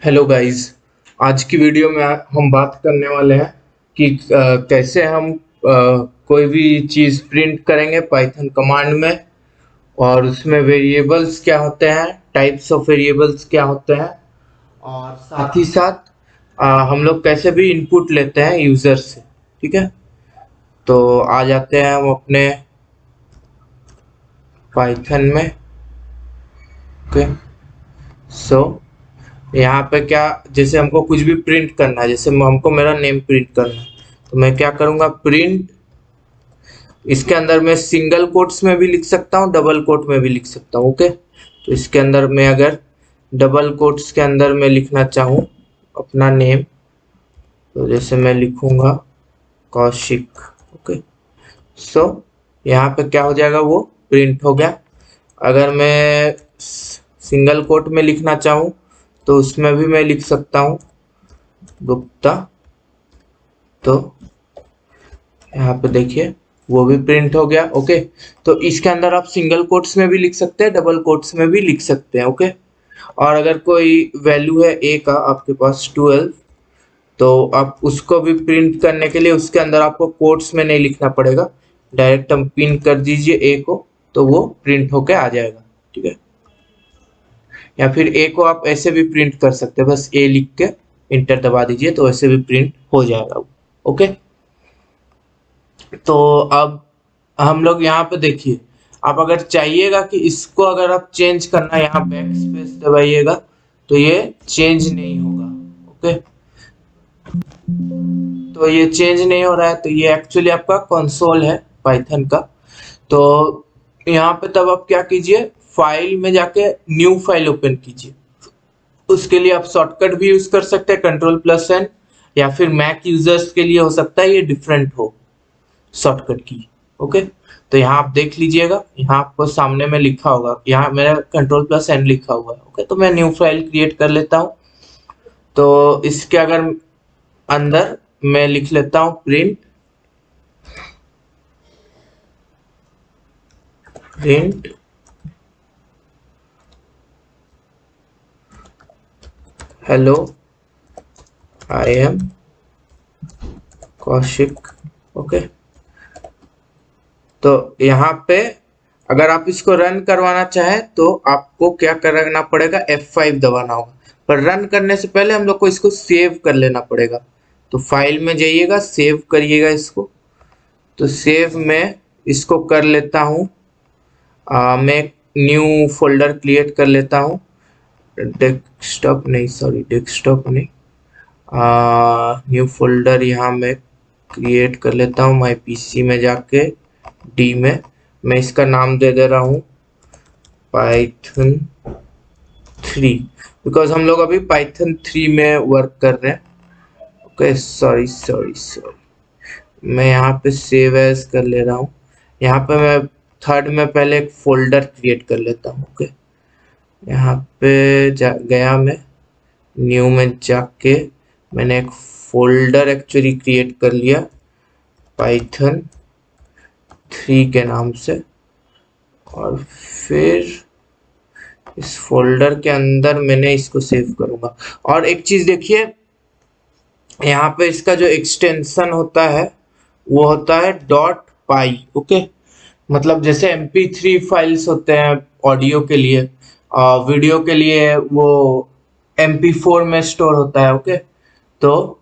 Hello guys. आज की video में हम बात करने वाले हैं कि कैसे हम कोई भी चीज़ प्रिंट करेंगे पाइथन कमांड में, और उसमें वेरिएबल्स क्या होते हैं, टाइप्स ऑफ वेरिएबल्स क्या होते हैं, और साथ ही साथ हम लोग कैसे भी इनपुट लेते हैं यूज़र से। ठीक है, तो आ जाते हैं हम अपने पाइथन में। ओके, सो यहाँ पे क्या, जैसे हमको कुछ भी प्रिंट करना है, जैसे हमको मेरा नेम प्रिंट करना है, तो मैं क्या करूँगा, प्रिंट। इसके अंदर मैं सिंगल कोट्स में भी लिख सकता हूँ, डबल कोट में भी लिख सकता हूँ। ओके, तो इसके अंदर मैं अगर डबल कोट्स के अंदर मैं लिखना चाहूँ अपना नेम, तो जैसे मैं लिखूंगा कौशिक। ओके, सो यहाँ पे क्या हो जाएगा, वो प्रिंट हो गया। अगर मैं सिंगल कोट में लिखना चाहूँ तो उसमें भी मैं लिख सकता हूँ गुप्ता। तो यहाँ पे देखिए वो भी प्रिंट हो गया। ओके, तो इसके अंदर आप सिंगल कोट्स में भी लिख सकते हैं, डबल कोट्स में भी लिख सकते हैं। ओके, और अगर कोई वैल्यू है ए का आपके पास 12, तो आप उसको भी प्रिंट करने के लिए उसके अंदर आपको कोट्स में नहीं लिखना पड़ेगा, डायरेक्ट हम पिन कर दीजिए ए को, तो वो प्रिंट होके आ जाएगा। ठीक है, या फिर ए को आप ऐसे भी प्रिंट कर सकते हैं, बस ए लिख के इंटर दबा दीजिए तो ऐसे भी प्रिंट हो जाएगा। ओके, तो अब हम लोग यहाँ पे देखिए, आप अगर चाहिएगा कि इसको अगर आप चेंज करना, यहाँ बैक स्पेस दबाइएगा तो ये चेंज नहीं होगा। ओके, तो ये चेंज नहीं हो रहा है, तो ये एक्चुअली आपका कंसोल है पाइथन का। तो यहाँ पे तब आप क्या कीजिए, फाइल में जाके न्यू फाइल ओपन कीजिए। उसके लिए आप शॉर्टकट भी यूज कर सकते हैं, कंट्रोल+N, या फिर मैक यूजर्स के लिए हो सकता है ये डिफरेंट हो शॉर्टकट की। ओके, तो यहाँ आप देख लीजिएगा, यहाँ आपको सामने में लिखा होगा, यहाँ मेरा कंट्रोल+N लिखा हुआ है। ओके, तो मैं न्यू फाइल क्रिएट कर लेता हूँ। तो इसके अगर अंदर मैं लिख लेता हूँ print print hello I am Kaushik. Okay, तो यहाँ पे अगर आप इसको रन करवाना चाहें तो आपको क्या करना पड़ेगा, F5 दबाना होगा। पर रन करने से पहले हम लोग को इसको सेव कर लेना पड़ेगा। तो फाइल में जाइएगा, सेव करिएगा इसको। तो सेव में इसको कर लेता हूँ, मैं न्यू फोल्डर क्रिएट कर लेता हूँ। डेस्कटॉप नहीं, सॉरी डेस्कटॉप नहीं, न्यू फोल्डर यहाँ मैं क्रिएट कर लेता हूँ माई पीसी में जाके, डी में। मैं इसका नाम दे दे रहा हूँ पाइथन 3, बिकॉज हम लोग अभी पाइथन 3 में वर्क कर रहे हैं। ओके, सॉरी सॉरी सॉरी, मैं यहाँ पे सेव एज कर ले रहा हूँ। यहाँ पे मैं थर्ड में पहले एक फोल्डर क्रिएट कर लेता हूँ। ओके, यहाँ पे गया मैं, न्यू में जाके मैंने एक फोल्डर एक्चुअली क्रिएट कर लिया पाइथन 3 के नाम से, और फिर इस फोल्डर के अंदर मैंने इसको सेव करूंगा। और एक चीज देखिए, यहाँ पे इसका जो एक्सटेंशन होता है वो होता है डॉट पाई। ओके, मतलब जैसे MP3 फाइल्स होते हैं ऑडियो के लिए, वीडियो के लिए वो MP4 में स्टोर होता है। ओके, तो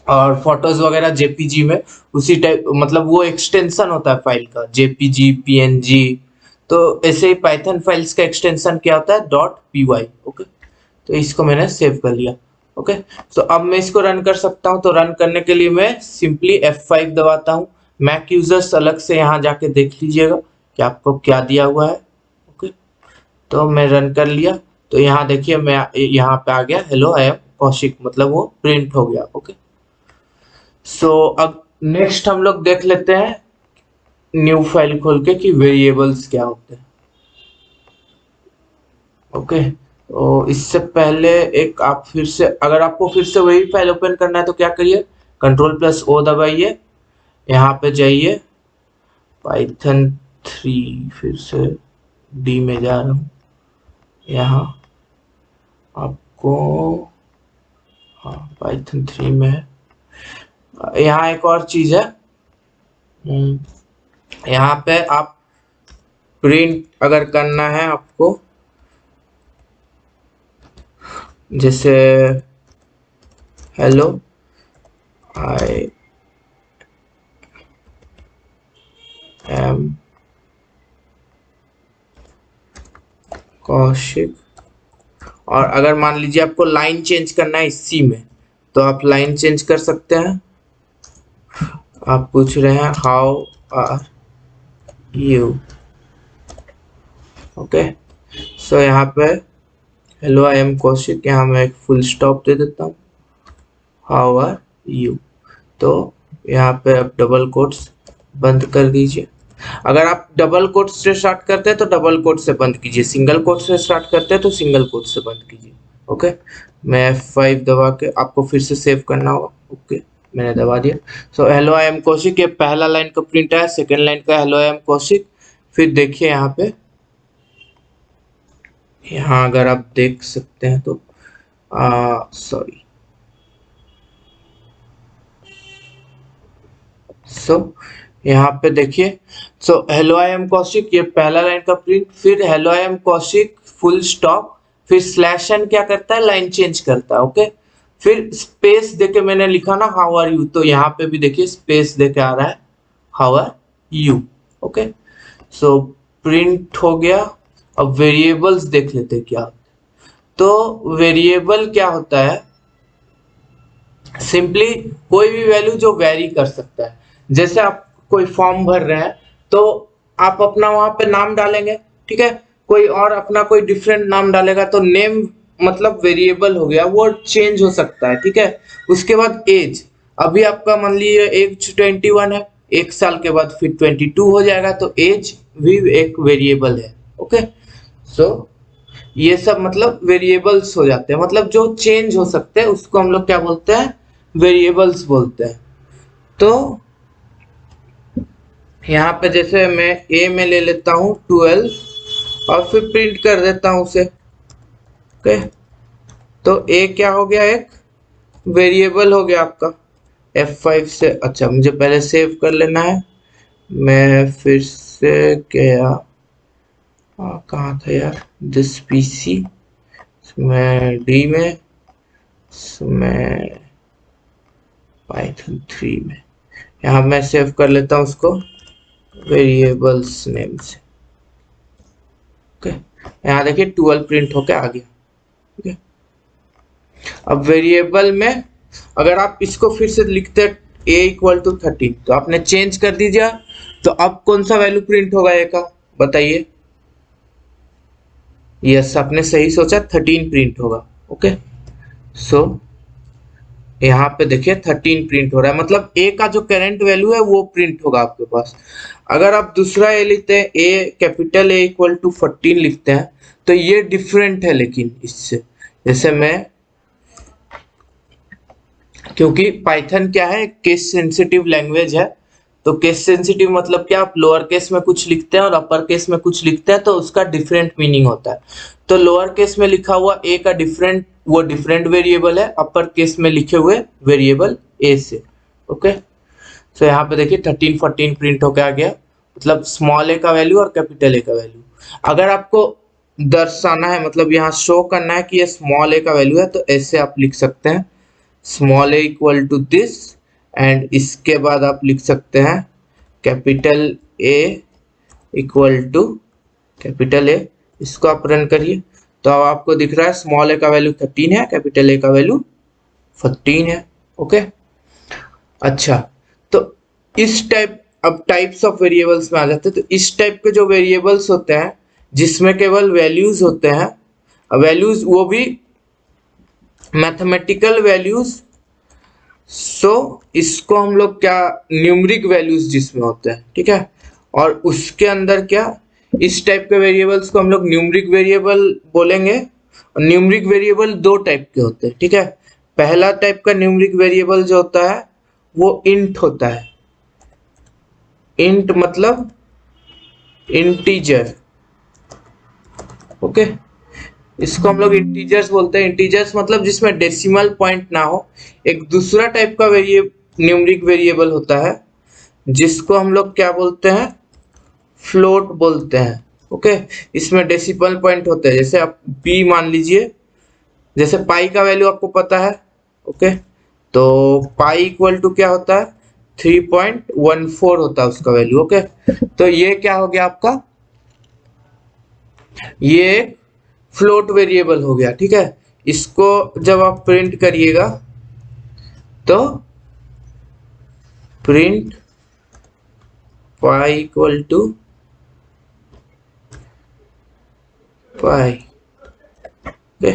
और फोटोज वगैरह JPG में, उसी टाइप, मतलब वो एक्सटेंशन होता है फाइल का, JPG PNG। तो ऐसे ही पाइथन फाइल्स का एक्सटेंशन क्या होता है, डॉट py। ओके, तो इसको मैंने सेव कर लिया। ओके, तो अब मैं इसको रन कर सकता हूँ। तो रन करने के लिए मैं सिंपली F5 दबाता हूँ। मैक यूजर्स अलग से यहाँ जाके देख लीजिएगा कि आपको क्या दिया हुआ है। ओके, तो मैं रन कर लिया, तो यहाँ देखिए मैं यहाँ पे आ गया हेलो आई एम कौशिक, मतलब वो प्रिंट हो गया। ओके, सो अब नेक्स्ट हम लोग देख लेते हैं न्यू फाइल खोल के कि वेरिएबल्स क्या होते हैं। ओके, तो इससे पहले एक आप फिर से, अगर आपको फिर से वही फाइल ओपन करना है तो क्या करिए, कंट्रोल+O दबाइए, यहाँ पे जाइए पाइथन 3, फिर से डी में जा रहा हूँ, यहाँ आप आपको, हाँ पाइथन 3 में है। यहाँ एक और चीज है, यहाँ पे आप प्रिंट अगर करना है आपको, जैसे हेलो आई एम कौशिक, और अगर मान लीजिए आपको लाइन चेंज करना है इसी में, तो आप लाइन चेंज कर सकते हैं। आप पूछ रहे हैं how are you, okay. So यहाँ पे हेलो आई एम कौशिक, यहाँ मैं एक फुल स्टॉप दे देता हूँ, हाउ आर यू। तो यहाँ पे आप डबल कोट्स बंद कर दीजिए। अगर आप डबल कोट से स्टार्ट करते हैं तो डबल कोट से बंद कीजिए, सिंगल कोट से स्टार्ट करते हैं तो सिंगल कोट से बंद कीजिए, ओके। मैं F5 दबा के, आपको फिर से सेव करना होगा, ओके मैंने दबा दिया। So hello I am Kaushik, ये पहला लाइन का प्रिंट है, सेकेंड लाइन का हेलो आई एम कौशिक। फिर देखिए यहाँ पे, यहाँ अगर आप देख सकते हैं तो सॉरी, सो यहाँ पे देखिए, so hello I am Kaushik, ये पहला लाइन का प्रिंट, फिर hello I am Kaushik full stop, फिर स्लैश एन क्या करता है, लाइन चेंज करता है, ओके। फिर स्पेस देके मैंने लिखा ना हाउ आर यू, तो यहाँ पे भी देखिए स्पेस देके आ रहा है how are you, okay. So print हो गया। अब वेरिएबल्स देख लेते हैं क्या होता है। तो वेरिएबल क्या होता है, सिंपली कोई भी वैल्यू जो वेरी कर सकता है। जैसे आप कोई फॉर्म भर रहे हैं तो आप अपना वहां पे नाम डालेंगे, ठीक है, कोई और अपना कोई डिफरेंट नाम डालेगा, तो नेम मतलब वेरिएबल हो गया, वो चेंज हो सकता है, ठीक है। उसके बाद एज, अभी आपका मान लीजिए एज 21 है, एक साल के बाद फिर 22 हो जाएगा, तो एज भी एक वेरिएबल है, ओके। सो ये सब मतलब वेरिएबल्स हो जाते हैं, मतलब जो चेंज हो सकते हैं उसको हम लोग क्या बोलते हैं, वेरिएबल्स बोलते हैं। तो यहाँ पे जैसे मैं ए में ले लेता हूँ 12 और फिर प्रिंट कर देता हूँ उसे, ओके। तो ए क्या हो गया, एक वेरिएबल हो गया आपका। F5 से, अच्छा मुझे पहले सेव कर लेना है, मैं फिर से गया, कहाँ था यार, दिस पीसी मैं डी में, मैं पाइथन 3 में, यहाँ मैं सेव कर लेता हूँ उसको वेरिएबल्स नेम से, ओके। यहाँ देखिए 12 प्रिंट होके आ गया, ठीक है। अब वेरिएबल में अगर आप इसको फिर से लिखते हैं a इक्वल टू 13, तो आपने चेंज कर दीजिए, तो अब कौन सा वैल्यू प्रिंट होगा a का, बताइए। यस आपने सही सोचा, 13 प्रिंट होगा, ओके। सो यहाँ पे देखिए 13 प्रिंट हो रहा है, मतलब ए का जो करंट वैल्यू है वो प्रिंट होगा आपके पास। अगर आप दूसरा ए लिखते हैं, ए कैपिटल ए इक्वल टू 14 लिखते हैं, तो ये डिफरेंट है लेकिन इससे, जैसे मैं, क्योंकि पाइथन क्या है, केस सेंसिटिव लैंग्वेज है, तो केस सेंसिटिव मतलब क्या, आप लोअर केस में कुछ लिखते हैं और अपर केस में कुछ लिखते हैं तो उसका डिफरेंट मीनिंग होता है। तो लोअर केस में लिखा हुआ ए का डिफरेंट, वो डिफरेंट वेरिएबल है अपर केस में लिखे हुए वेरिएबल ए से, ओके। सो यहाँ पे देखिए 13 14 प्रिंट होकर आ गया, मतलब स्मॉल ए का वैल्यू और कैपिटल ए का वैल्यू। अगर आपको दर्शाना है, मतलब यहाँ शो करना है कि ये स्मॉल ए का वैल्यू है, तो ऐसे आप लिख सकते हैं small A equal to this, and इसके बाद आप लिख सकते हैं capital A equal to capital A. इसको आप रन करिए तो अब आपको दिख रहा है स्मॉल ए का वैल्यू 13 है, कैपिटल ए का वैल्यू 14 है, ओके। अच्छा, तो इस टाइप, अब टाइप्स ऑफ वेरिएबल्स में आ जाते हैं, तो इस टाइप के जो वेरिएबल्स होते हैं जिसमें केवल वैल्यूज होते हैं, वैल्यूज वो भी मैथमेटिकल वैल्यूज, सो इसको हम लोग क्या, न्यूमरिक वैल्यूज जिसमें होते हैं, ठीक है। और उसके अंदर क्या, इस टाइप के वेरिएबल्स को हम लोग न्यूमरिक वेरिएबल बोलेंगे। और न्यूमरिक वेरिएबल दो टाइप के होते हैं, ठीक है। पहला टाइप का न्यूमरिक वेरिएबल जो होता है वो इंट होता है, इंट मतलब इंटीजर, ओके। इसको हम लोग इंटीजर्स बोलते हैं। इंटीजर्स मतलब जिसमें डेसिमल पॉइंट ना हो। एक दूसरा टाइप का न्यूमरिक वेरिएबल होता है जिसको हम लोग क्या बोलते हैं, फ्लोट बोलते हैं। ओके, इसमें डेसिमल पॉइंट होते हैं। जैसे आप पी मान लीजिए, जैसे पाई का वैल्यू आपको पता है। ओके, तो पाई इक्वल टू क्या होता है, 3.14 होता है उसका वैल्यू। ओके, तो ये क्या हो गया आपका, ये एक फ्लोट वेरिएबल हो गया। ठीक है, इसको जब आप प्रिंट करिएगा तो print pi equal to pi. Okay,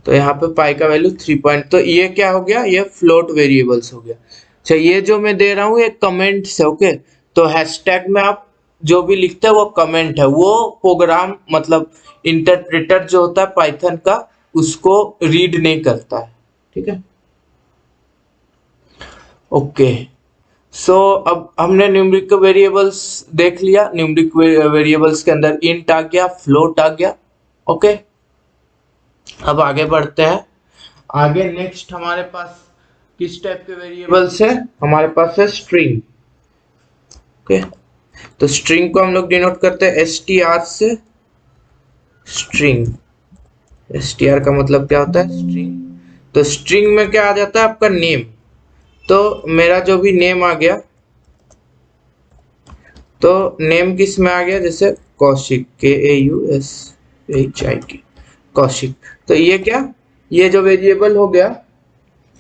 तो यहाँ पे पाई का वैल्यू 3 तो ये क्या हो गया, ये फ्लोट वेरिएबल्स हो गया। अच्छा, ये जो मैं दे रहा हूँ ये कमेंट है। ओके, तो हैशटैग में आप जो भी लिखते हैं वो कमेंट है, वो प्रोग्राम मतलब इंटरप्रेटर जो होता है पाइथन का उसको रीड नहीं करता है। ठीक है, ओके। सो अब हमने न्यूमेरिक वेरिएबल्स देख लिया। न्यूमेरिक वेरिएबल्स के अंदर इंट आ गया, फ्लोट आ गया। ओके, अब आगे बढ़ते हैं। आगे नेक्स्ट हमारे पास किस टाइप के वेरिएबल्स है, हमारे पास है स्ट्रिंग। ओके, तो स्ट्रिंग को हम लोग डिनोट करते हैं str से। स्ट्रिंग, str का मतलब क्या होता है, स्ट्रिंग। तो स्ट्रिंग में क्या आ जाता है, आपका नेम। तो मेरा जो भी नेम आ गया, तो नेम किस में आ गया, जैसे कौशिक, KAUSHIK, कौशिक। तो ये क्या, ये जो वेरिएबल हो गया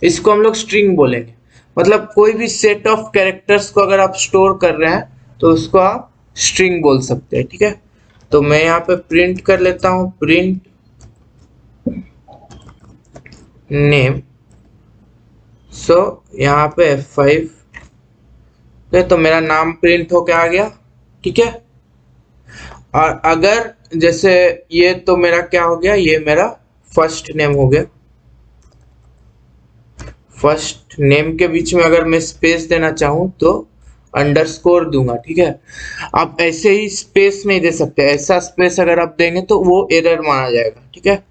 इसको हम लोग स्ट्रिंग बोलेंगे। मतलब कोई भी सेट ऑफ कैरेक्टर्स को अगर आप स्टोर कर रहे हैं तो उसको आप स्ट्रिंग बोल सकते हैं। ठीक है, तो मैं यहाँ पे प्रिंट कर लेता हूँ, प्रिंट नेम। सो यहाँ पे F5 है, तो मेरा नाम प्रिंट होके आ गया। ठीक है, और अगर जैसे ये तो मेरा क्या हो गया, ये मेरा फर्स्ट नेम हो गया। फर्स्ट नेम के बीच में अगर मैं स्पेस देना चाहूँ तो अंडरस्कोर दूंगा। ठीक है, आप ऐसे ही स्पेस नहीं दे सकते, ऐसा स्पेस अगर आप देंगे तो वो एरर माना जाएगा। ठीक है,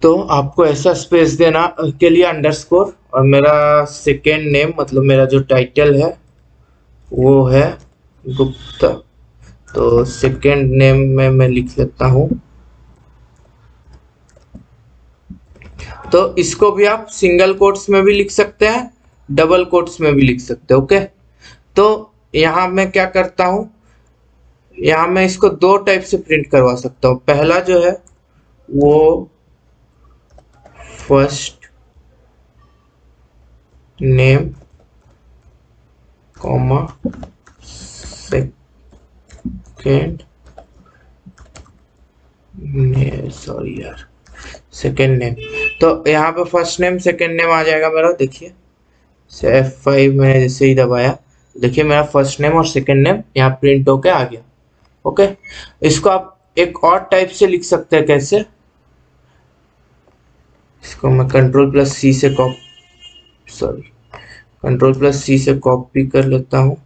तो आपको ऐसा स्पेस देना के लिए अंडरस्कोर। और मेरा सेकेंड नेम मतलब मेरा जो टाइटल है वो है गुप्ता, तो सेकेंड नेम में मैं लिख लेता हूँ। तो इसको भी आप सिंगल कोट्स में भी लिख सकते हैं, डबल कोट्स में भी लिख सकते हैं। ओके, तो यहाँ मैं क्या करता हूँ, यहाँ मैं इसको दो टाइप से प्रिंट करवा सकता हूँ। पहला जो है वो first name comma second, sorry यार, सेकेंड नेम। तो यहाँ पे फर्स्ट नेम सेकेंड नेम आ जाएगा मेरा। देखिए F5 मैंने जैसे ही दबाया, देखिए मेरा फर्स्ट नेम और सेकेंड नेम यहाँ प्रिंट होके आ गया। ओके, इसको आप एक और टाइप से लिख सकते हैं। कैसे, इसको मैं कंट्रोल+C से कंट्रोल+C से कॉपी कर लेता हूँ।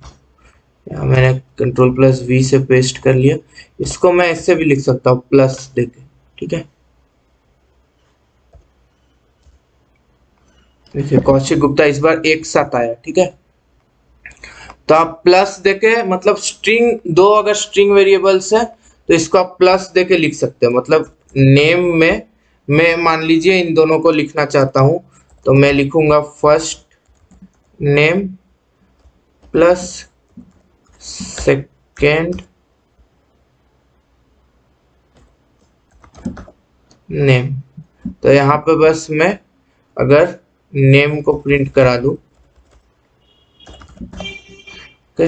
यहाँ मैंने कंट्रोल+V से पेस्ट कर लिया। इसको मैं ऐसे भी लिख सकता हूँ, प्लस देके। ठीक है, देखिए कौशिक गुप्ता इस बार एक साथ आया। ठीक है, तो आप प्लस देके मतलब स्ट्रिंग, दो अगर स्ट्रिंग वेरिएबल्स है तो इसको आप प्लस देके लिख सकते हैं। मतलब नेम में मैं मान लीजिए इन दोनों को लिखना चाहता हूं, तो मैं लिखूंगा first name plus second name. तो यहाँ पे बस मैं अगर नेम को प्रिंट करा दूं, ओके,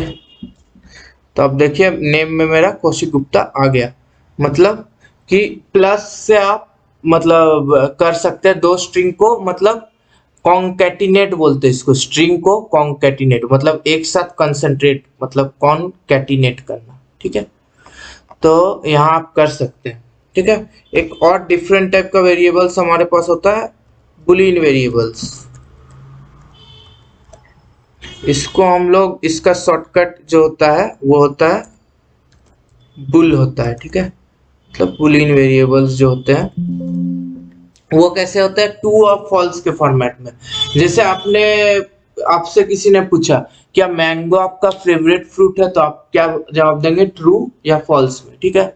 तो अब देखिए नेम में मेरा कौशिक गुप्ता आ गया। मतलब कि प्लस से आप मतलब कर सकते हैं दो स्ट्रिंग को, मतलब कॉन्कैटिनेट बोलते हैं इसको, स्ट्रिंग को कॉन्कैटिनेट मतलब एक साथ कंसंट्रेट, मतलब कॉन्कैटिनेट करना। ठीक है, तो यहाँ आप कर सकते हैं। ठीक है, एक और डिफरेंट टाइप का वेरिएबल्स हमारे पास होता है, बुलियन वेरिएबल्स। इसको हम लोग, इसका शॉर्टकट जो होता है वो होता है बुल होता है, ठीक है, मतलब बुलियन वेरिएबल्स जो होते हैं वो कैसे होते हैं, ट्रू और फॉल्स के फॉर्मेट में। जैसे आपसे किसी ने पूछा क्या मैंगो आपका फेवरेट फ्रूट है, तो आप क्या जवाब देंगे, ट्रू या फॉल्स में, ठीक है।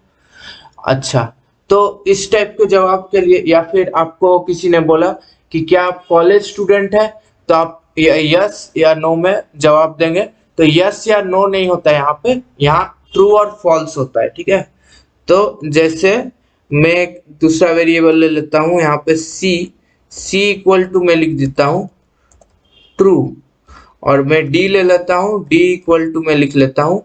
अच्छा, तो इस टाइप के जवाब के लिए, या फिर आपको किसी ने बोला कि क्या आप कॉलेज स्टूडेंट है, तो आप यस या नो में जवाब देंगे। तो यस या नो नहीं होता है यहाँ पे, यहाँ ट्रू और फॉल्स होता है, ठीक है। तो जैसे मैं एक दूसरा वेरिएबल ले लेता हूँ यहाँ पे सी इक्वल टू मैं लिख देता हूँ ट्रू, और मैं डी ले लेता हूँ, डी इक्वल टू मैं लिख लेता हूँ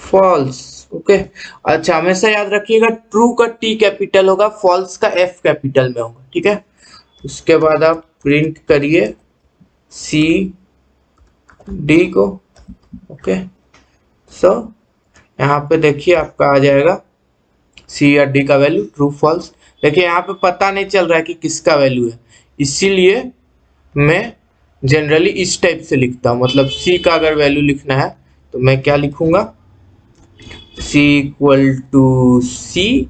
फॉल्स। ओके, अच्छा हमेशा याद रखिएगा ट्रू का टी कैपिटल होगा, फॉल्स का एफ कैपिटल में होगा, ठीक है। उसके बाद आप प्रिंट करिए सी डी को। ओके, सो यहाँ पे देखिए आपका आ जाएगा सी या डी का वैल्यू ट्रू फॉल्स। देखिए यहाँ पे पता नहीं चल रहा है कि किसका वैल्यू है, इसीलिए मैं जनरली इस टाइप से लिखता हूँ। मतलब सी का अगर वैल्यू लिखना है तो मैं क्या लिखूंगा, C equal to C,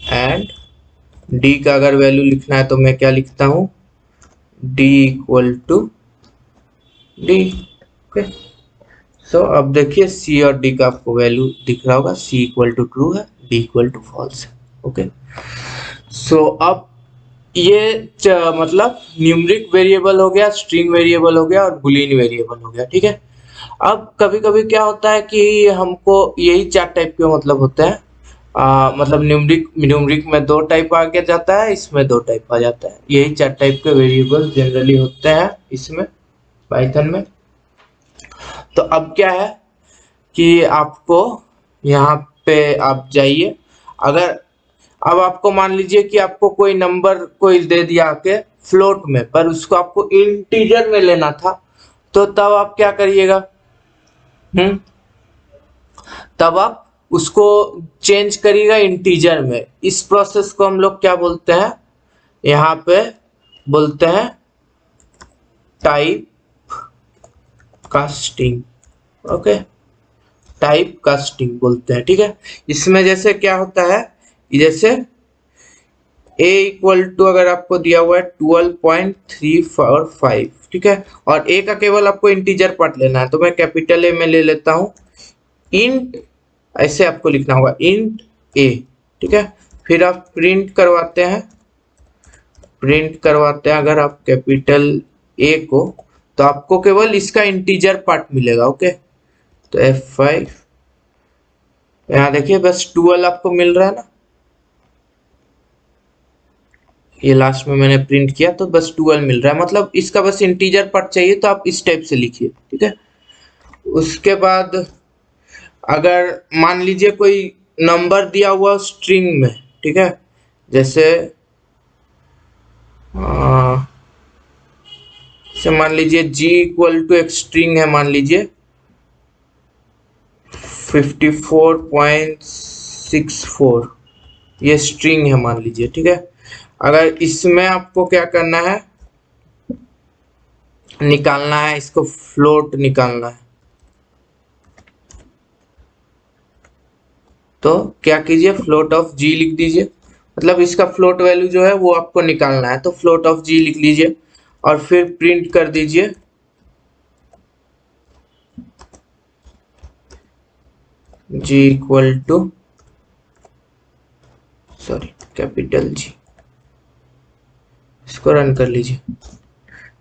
and D का अगर वैल्यू लिखना है तो मैं क्या लिखता हूँ, D equal to D. Okay, so अब देखिए सी और डी का आपको वैल्यू दिख रहा होगा, सी इक्वल टू ट्रू है, डी इक्वल टू फॉल्स है। ओके, सो अब ये मतलब न्यूमरिक वेरिएबल हो गया, स्ट्रिंग वेरिएबल हो गया और बुलियन वेरिएबल हो गया, ठीक है। अब कभी कभी क्या होता है कि हमको यही चार टाइप के मतलब होते हैं, मतलब न्यूमरिक में दो टाइप आ गया जाता है, इसमें दो टाइप आ जाता है, यही चार टाइप के वेरिएबल जनरली होते हैं इसमें पाइथन में। तो अब क्या है कि आपको यहाँ पे आप जाइए, अगर अब आपको मान लीजिए कि आपको कोई नंबर कोई दे दिया के फ्लोट में, पर उसको आपको इंटीजर में लेना था, तो तब आप क्या करिएगा, तब आप उसको चेंज करिएगा इंटीजर में। इस प्रोसेस को हम लोग क्या बोलते हैं, यहाँ पे बोलते हैं type casting. Okay, type casting बोलते हैं, ठीक है। इसमें जैसे क्या होता है, जैसे a इक्वल टू अगर आपको दिया हुआ है 12.345, ठीक है, और a का केवल आपको इंटीजर पार्ट लेना है, तो मैं कैपिटल ए में ले लेता हूँ इंट, ऐसे आपको लिखना होगा इंट a, ठीक है। फिर आप प्रिंट करवाते हैं अगर आप कैपिटल a को, तो आपको केवल इसका इंटीजर पार्ट मिलेगा। ओके, तो F5 यहाँ देखिए बस 12 आपको मिल रहा है ना, ये लास्ट में मैंने प्रिंट किया तो बस 12 मिल रहा है, मतलब इसका बस इंटीजर पार्ट चाहिए, तो आप इस टाइप से लिखिए, ठीक है। उसके बाद अगर मान लीजिए कोई नंबर दिया हुआ स्ट्रिंग में, ठीक है, जैसे मान लीजिए g इक्वल टू एक स्ट्रिंग है, मान लीजिए 54.64, ये स्ट्रिंग है मान लीजिए, ठीक है। अगर इसमें आपको क्या करना है, निकालना है, इसको फ्लोट निकालना है, तो क्या कीजिए, फ्लोट ऑफ जी लिख दीजिए, मतलब इसका फ्लोट वैल्यू जो है वो आपको निकालना है, तो फ्लोट ऑफ जी लिख लीजिए और फिर प्रिंट कर दीजिए G equal to, sorry capital G, इसको रन कर लीजिए।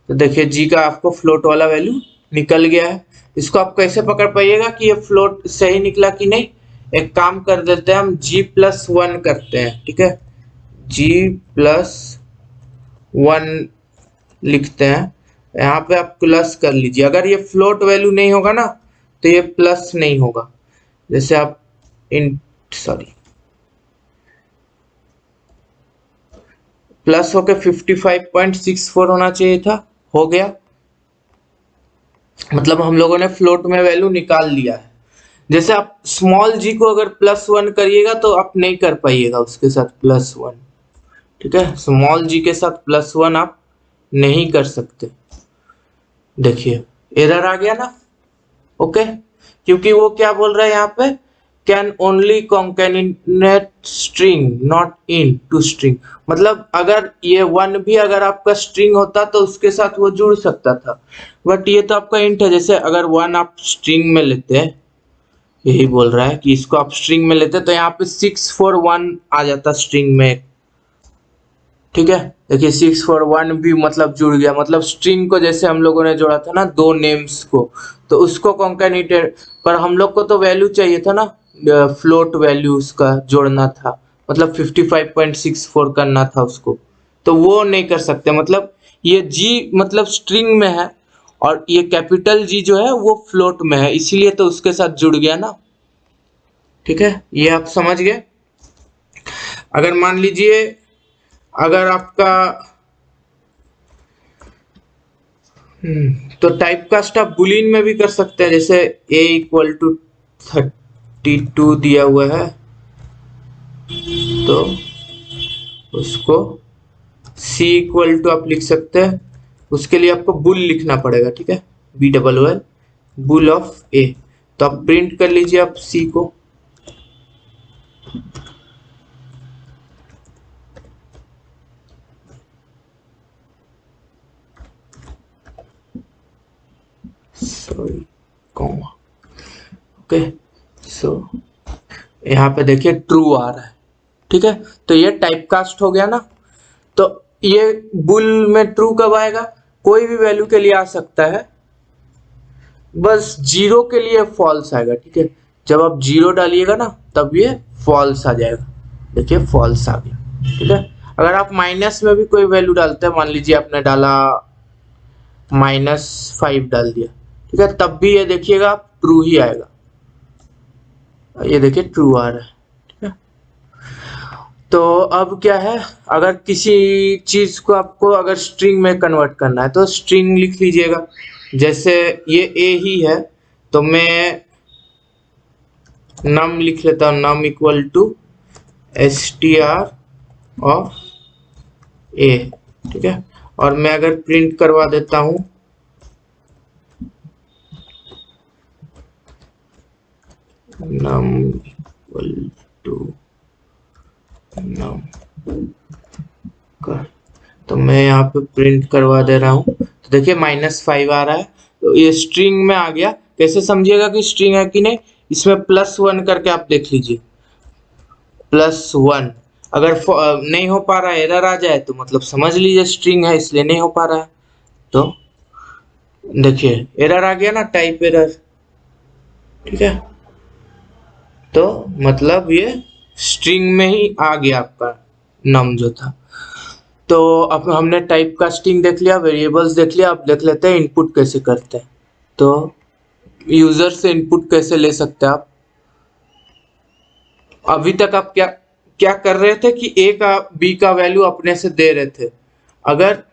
तो देखिए जी का आपको फ्लोट वाला वैल्यू निकल गया है। इसको आप कैसे पकड़ पाइएगा कि ये फ्लोट सही निकला कि नहीं, एक काम कर देते हैं, हम g+1 करते हैं, ठीक है, g+1 लिखते हैं, यहाँ पे आप प्लस कर लीजिए, अगर ये फ्लोट वैल्यू नहीं होगा ना तो ये प्लस नहीं होगा, जैसे आप प्लस होके 55.64 होना चाहिए था, हो गया, मतलब हम लोगों ने फ्लोट में वैल्यू निकाल लिया है। जैसे आप स्मॉल जी को अगर +1 करिएगा तो आप नहीं कर पाइएगा उसके साथ +1, ठीक है, स्मॉल जी के साथ +1 आप नहीं कर सकते। देखिए एरर आ गया ना। ओके, क्योंकि वो क्या बोल रहा है यहाँ पे, can only concatenate string not int to string. मतलब अगर ये वन भी अगर आपका स्ट्रिंग होता तो उसके साथ वो जुड़ सकता था, बट ये तो आपका इंट है। जैसे अगर वन आप स्ट्रिंग में लेते हैं, यही बोल रहा है कि इसको आप स्ट्रिंग में लेते तो यहाँ पे 641 आ जाता स्ट्रिंग में, ठीक है। देखिए 641 भी मतलब जुड़ गया, मतलब स्ट्रिंग को जैसे हम लोगों ने जोड़ा था ना दो नेम्स को, तो उसको कॉन्केटिनेट, पर हम लोग को तो वैल्यू चाहिए था ना, फ्लोट वैल्यू उसका जोड़ना था, मतलब 55.64 करना था उसको, तो वो नहीं कर सकते। मतलब ये जी मतलब स्ट्रिंग में है और ये कैपिटल जी जो है वो फ्लोट में है, इसीलिए तो उसके साथ जुड़ गया ना, ठीक है। ये आप समझ गए। अगर मान लीजिए अगर आपका तो टाइप कास्ट आप बुलियन में भी कर सकते हैं। जैसे a इक्वल टू 32 दिया हुआ है तो उसको c इक्वल टू आप लिख सकते हैं, उसके लिए आपको बुल लिखना पड़ेगा, ठीक है, BOOL बुल ऑफ a। तो आप प्रिंट कर लीजिए आप c को, सॉरी कॉमा, ओके। सो यहाँ पे देखिए ट्रू आ रहा है, ठीक है। तो ये टाइप कास्ट हो गया ना। तो ये बुल में ट्रू कब आएगा, कोई भी वैल्यू के लिए आ सकता है, बस जीरो के लिए फॉल्स आएगा, ठीक है। जब आप जीरो डालिएगा ना तब ये फॉल्स आ जाएगा, देखिए फॉल्स आ गया, ठीक है। अगर आप माइनस में भी कोई वैल्यू डालते हैं, मान लीजिए आपने डाला -5 डाल दिया, ठीक है, तब भी ये देखिएगा आप ट्रू ही आएगा, ये देखिए ट्रू आ रहा है, ठीक है। तो अब क्या है, अगर किसी चीज को आपको अगर स्ट्रिंग में कन्वर्ट करना है तो स्ट्रिंग लिख लीजिएगा। जैसे ये ए ही है तो मैं नम लिख लेता हूँ, num equal to str of A, ठीक है। और मैं अगर प्रिंट करवा देता हूँ num इक्वल टू नम कर, तो मैं यहाँ पे प्रिंट करवा दे रहा हूँ, तो देखिए -5 आ रहा है, तो ये स्ट्रिंग में आ गया। कैसे समझिएगा कि स्ट्रिंग है कि नहीं, इसमें +1 करके आप देख लीजिए, +1। अगर नहीं हो पा रहा है, एरर आ जाए, तो मतलब समझ लीजिए स्ट्रिंग है इसलिए नहीं हो पा रहा है। तो देखिए एरर आ गया ना, टाइप एरर, ठीक है। तो मतलब ये स्ट्रिंग में ही आ गया आपका नम जो था। तो अब हमने टाइप कास्टिंग देख लिया, वेरिएबल्स देख लिया, अब देख लेते हैं इनपुट कैसे करते हैं। तो यूजर से इनपुट कैसे ले सकते हैं आप। अभी तक आप क्या क्या कर रहे थे कि ए का बी का वैल्यू अपने से दे रहे थे। अगर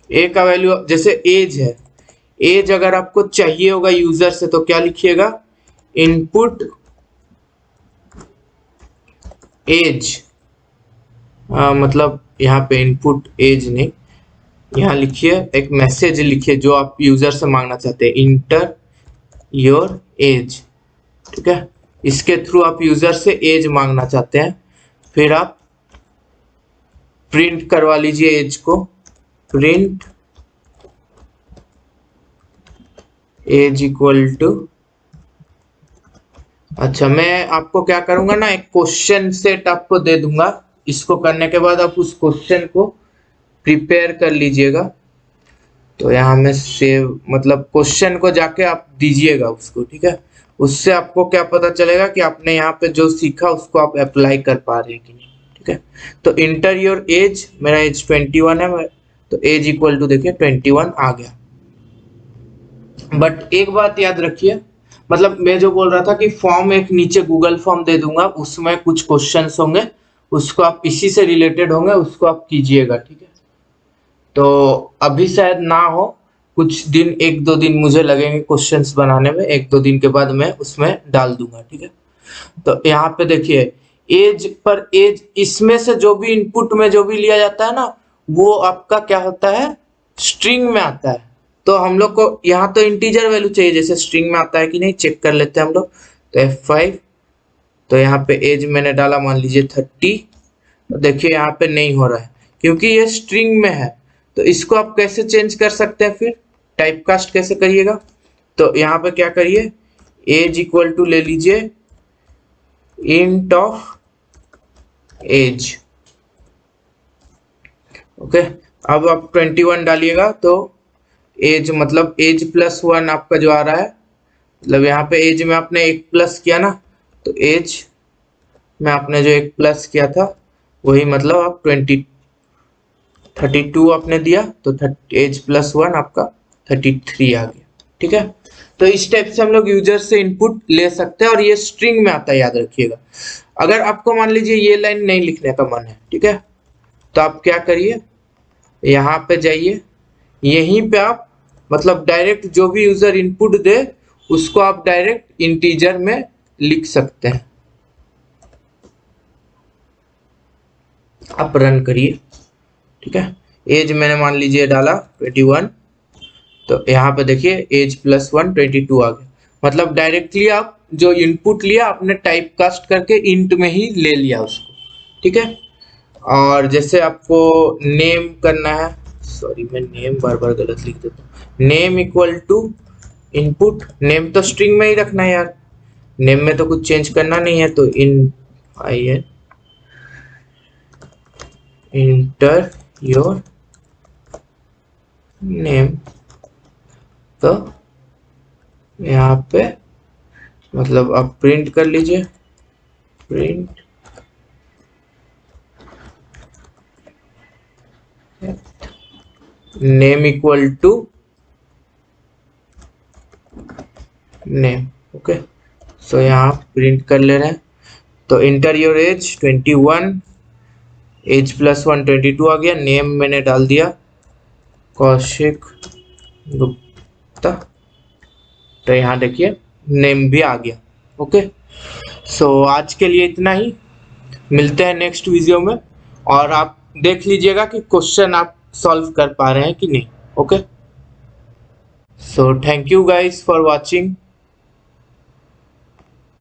ए का वैल्यू जैसे एज है, एज अगर आपको चाहिए होगा यूजर से तो क्या लिखिएगा, इनपुट एज, मतलब यहाँ पे इनपुट एज नहीं, यहाँ लिखिए एक मैसेज लिखिए जो आप यूजर से मांगना चाहते हैं, इंटर योर एज, ठीक है। इसके थ्रू आप यूजर से एज मांगना चाहते हैं, फिर आप प्रिंट करवा लीजिए एज को, प्रिंट एज इक्वल टू, अच्छा मैं आपको क्या करूंगा ना, एक क्वेश्चन सेट आपको दे दूंगा। इसको करने के बाद आप उस क्वेश्चन को प्रिपेयर कर लीजिएगा। तो यहाँ में सेव मतलब क्वेश्चन को जाके आप दीजिएगा उसको, ठीक है। उससे आपको क्या पता चलेगा कि आपने यहाँ पे जो सीखा उसको आप अप्लाई कर पा रहे हैं कि नहीं, ठीक है। तो इंटर योर एज, मेरा एज 21 है, तो एज इक्वल टू देखिए 21 आ गया। बट एक बात याद रखिए, मतलब मैं जो बोल रहा था कि फॉर्म एक नीचे गूगल फॉर्म दे दूंगा, उसमें कुछ क्वेश्चंस होंगे, उसको आप इसी से रिलेटेड होंगे, उसको आप कीजिएगा, ठीक है। तो अभी शायद ना हो, कुछ दिन 1-2 दिन मुझे लगेंगे क्वेश्चंस बनाने में, 1-2 दिन के बाद मैं उसमें डाल दूंगा, ठीक है। तो यहाँ पे देखिए एज पर एज, इसमें से जो भी इनपुट में जो भी लिया जाता है ना, वो आपका क्या होता है, स्ट्रिंग में आता है। तो हम लोग को यहाँ तो इंटीजर वैल्यू चाहिए, जैसे स्ट्रिंग में आता है कि नहीं, चेक कर लेते हैं हम लोग। तो F5, तो यहाँ पे एज मैंने डाला मान लीजिए 30। तो देखिए यहाँ पे नहीं हो रहा है क्योंकि ये स्ट्रिंग में है। तो इसको आप कैसे चेंज कर सकते हैं, फिर टाइप कास्ट कैसे करिएगा? तो यहाँ पे क्या करिए, एज इक्वल टू ले लीजिए इंट ऑफ एज। ओके, अब आप 21 डालिएगा तो एज मतलब एज प्लस 1 आपका जो आ रहा है, मतलब यहाँ पे एज में आपने एक प्लस किया ना, तो एज में आपने जो एक प्लस किया था वही मतलब आप 32 आपने दिया, तो एज प्लस 1 आपका 33 आ गया। ठीक है, तो इस टाइप से हम लोग यूजर से इनपुट ले सकते हैं और ये स्ट्रिंग में आता है, याद रखिएगा। अगर आपको मान लीजिए ये लाइन नहीं लिखने का मन है, ठीक है, तो आप क्या करिए, यहाँ पे जाइए, यहीं पे आप मतलब डायरेक्ट जो भी यूजर इनपुट दे उसको आप डायरेक्ट इंटीजर में लिख सकते हैं। आप रन करिए। ठीक है, एज मैंने मान लीजिए डाला 21, तो यहाँ पे देखिए एज प्लस 1 22 आ गया। मतलब डायरेक्टली आप जो इनपुट लिया आपने टाइप कास्ट करके इंट में ही ले लिया उसको। ठीक है, और जैसे आपको नेम करना है, सॉरी मैं नेम बार बार गलत लिख देता हूँ, name equal to input, name तो स्ट्रिंग में ही रखना है यार, नेम में तो कुछ चेंज करना नहीं है। तो इंटर योर नेम, तो यहाँ पे मतलब आप प्रिंट कर लीजिए, print name equal to name. Okay, so यहाँ प्रिंट कर ले रहे हैं। तो enter your age 21, age plus 1 22 आ गया। नेम मैंने डाल दिया कौशिक गुप्ता, तो यहाँ देखिए नेम भी आ गया। ओके, सो आज के लिए इतना ही, मिलते हैं नेक्स्ट वीडियो में, और आप देख लीजिएगा कि क्वेश्चन आप सॉल्व कर पा रहे हैं कि नहीं। Okay, so thank you guys for watching.